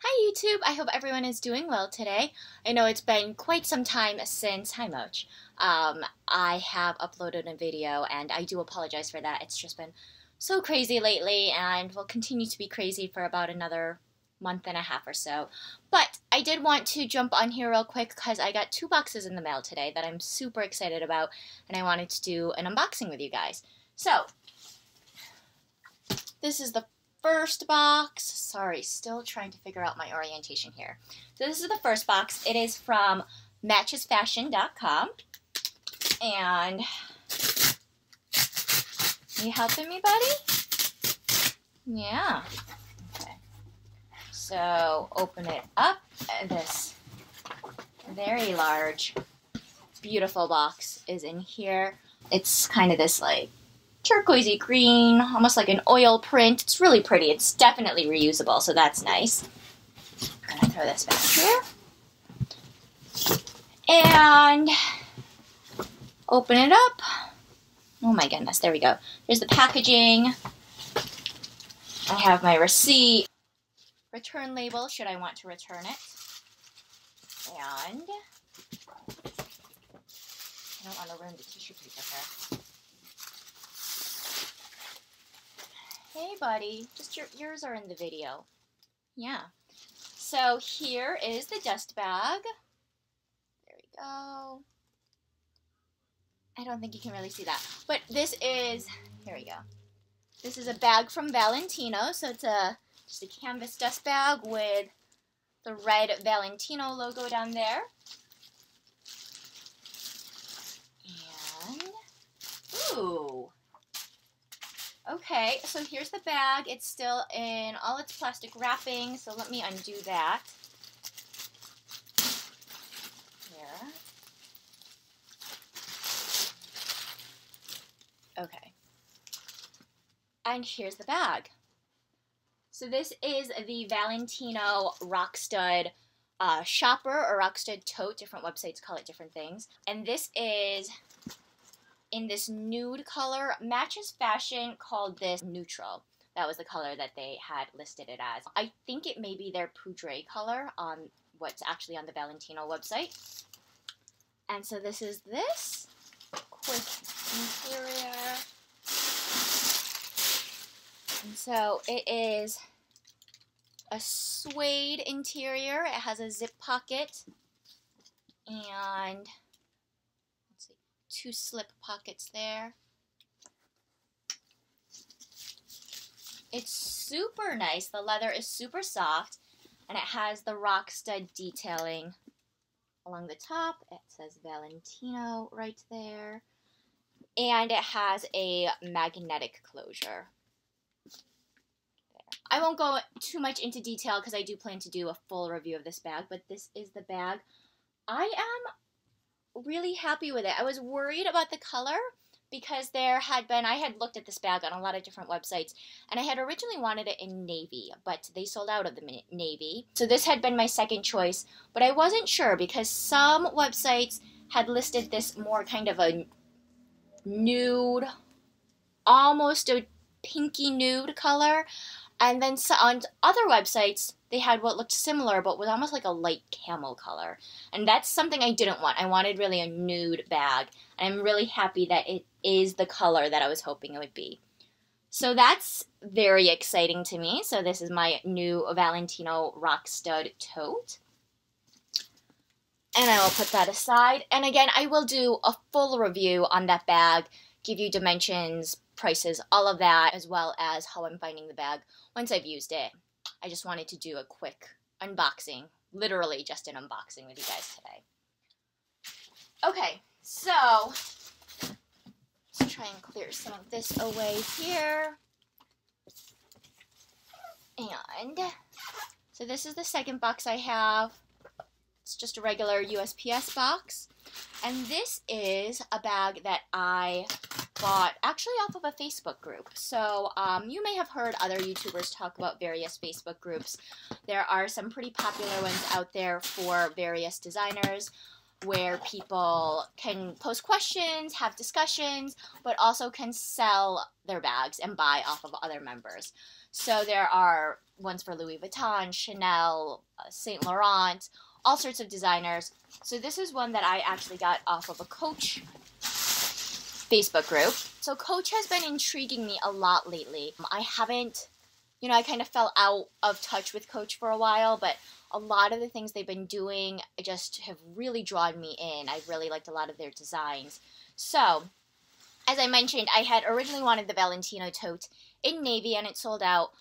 Hi YouTube, I hope everyone is doing well today. I know it's been quite some time since, hi Moch, I have uploaded a video and I do apologize for that. It's just been so crazy lately and will continue to be crazy for about another month and a half or so. But I did want to jump on here real quick because I got 2 boxes in the mail today that I'm super excited about and I wanted to do an unboxing with you guys. So, this is the first box. Sorry, still trying to figure out my orientation here. So this is the first box. It is from matchesfashion.com. And you helping me, buddy? Yeah. Okay. So open it up. This very large, beautiful box is in here. It's kind of this like turquoisey green, almost like an oil print. It's really pretty. It's definitely reusable, so that's nice. I'm gonna throw this back here. And open it up. Oh my goodness, there we go. There's the packaging. I have my receipt. Return label, should I want to return it. And I don't want to ruin the tissue paper here. Hey, buddy. Just your ears are in the video. Yeah. So here is the dust bag. There we go. I don't think you can really see that. But this is, here we go. This is a bag from Valentino. So it's just a canvas dust bag with the red Valentino logo down there. And, ooh. Okay, so here's the bag. It's still in all its plastic wrapping, so let me undo that. Here. Okay. And here's the bag. So this is the Valentino Rockstud shopper or Rockstud tote. Different websites call it different things. And this is in this nude color. Matches Fashion called this neutral. That was the color that they had listed it as. I think it may be their poudre color on what's actually on the Valentino website. And so this is this quick interior. And so it is a suede interior. It has a zip pocket and 2 slip pockets there. It's super nice. The leather is super soft and it has the Rockstud detailing along the top. It says Valentino right there. And it has a magnetic closure. There. I won't go too much into detail because I do plan to do a full review of this bag, but this is the bag. I am really happy with it. I was worried about the color because I had looked at this bag on a lot of different websites and I had originally wanted it in navy, but they sold out of the navy. So this had been my second choice, but I wasn't sure because some websites had listed this more kind of a nude, almost a pinky nude color. And then on other websites, they had what looked similar, but was almost like a light camel color. And that's something I didn't want. I wanted really a nude bag. And I'm really happy that it is the color that I was hoping it would be. So that's very exciting to me. So this is my new Valentino Rockstud tote. And I will put that aside. And again, I will do a full review on that bag, give you dimensions, prices, all of that, as well as how I'm finding the bag once I've used it. I just wanted to do a quick unboxing, literally just an unboxing with you guys today. Okay, so let's try and clear some of this away here. And so this is the second box I have. It's just a regular USPS box. And this is a bag that I bought actually off of a Facebook group. So you may have heard other YouTubers talk about various Facebook groups. There are some pretty popular ones out there for various designers. where people can post questions, have discussions, but also can sell their bags and buy off of other members. So there are ones for Louis Vuitton, Chanel, Saint Laurent, all sorts of designers. So this is one that I actually got off of a Coach Facebook group. So Coach has been intriguing me a lot lately. I haven't, I kind of fell out of touch with Coach for a while, but a lot of the things they've been doing just have really drawn me in. I've really liked a lot of their designs. So, as I mentioned, I had originally wanted the Valentino tote in navy, and it sold out.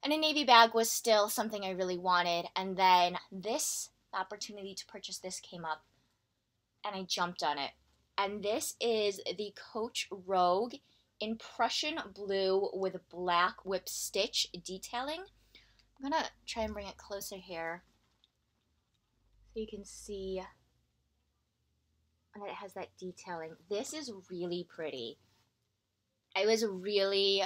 And a navy bag was still something I really wanted. And then the opportunity to purchase this came up, and I jumped on it. And this is the Coach Rogue in Prussian blue with black whip stitch detailing. I'm going to try and bring it closer here so you can see that it has that detailing. This is really pretty. I was really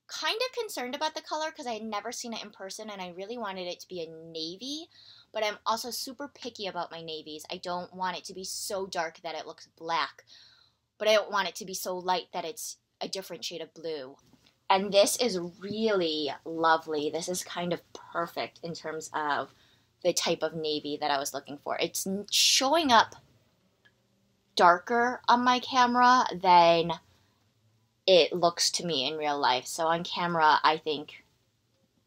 kind of concerned about the color because I had never seen it in person, and I really wanted it to be a navy, but I'm also super picky about my navies. I don't want it to be so dark that it looks black, but I don't want it to be so light that it's a different shade of blue. And this is really lovely. This is kind of perfect in terms of the type of navy that I was looking for. It's showing up darker on my camera than it looks to me in real life. So on camera, I think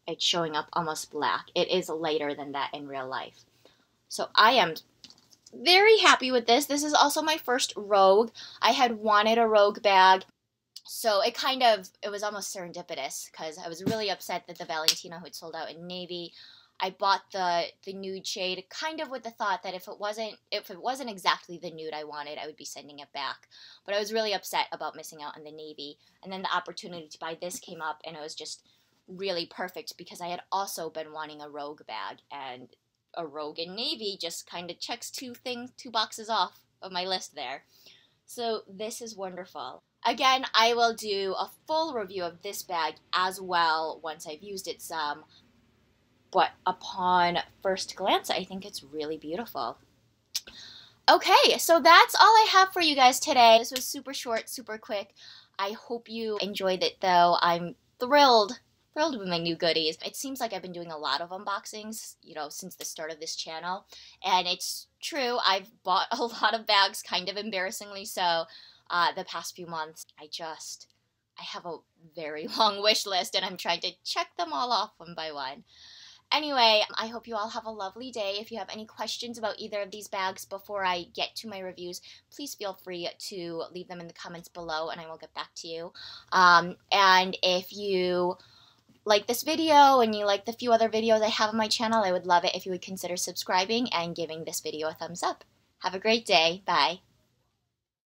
it's showing up almost black. It is lighter than that in real life. So I am very happy with this. This is also my first Rogue. I had wanted a Rogue bag, so it was almost serendipitous because I was really upset that the Valentino had sold out in navy. I bought the nude shade kind of with the thought that if it wasn't exactly the nude I wanted, I would be sending it back. But I was really upset about missing out on the navy. And then the opportunity to buy this came up, and it was just really perfect because I had also been wanting a Rogue bag, and a Rogue in navy just kind of checks two boxes off of my list there. So this is wonderful. Again, I will do a full review of this bag as well once I've used it some. But upon first glance, I think it's really beautiful. Okay, so that's all I have for you guys today. This was super short, super quick. I hope you enjoyed it, though. I'm thrilled with my new goodies. It seems like I've been doing a lot of unboxings, since the start of this channel. And it's true, I've bought a lot of bags, kind of embarrassingly so, the past few months. I have a very long wish list, and I'm trying to check them all off one by one. Anyway, I hope you all have a lovely day. If you have any questions about either of these bags before I get to my reviews, please feel free to leave them in the comments below, and I will get back to you. And if you like this video and you like the few other videos I have on my channel, I would love it if you would consider subscribing and giving this video a thumbs up. Have a great day. Bye.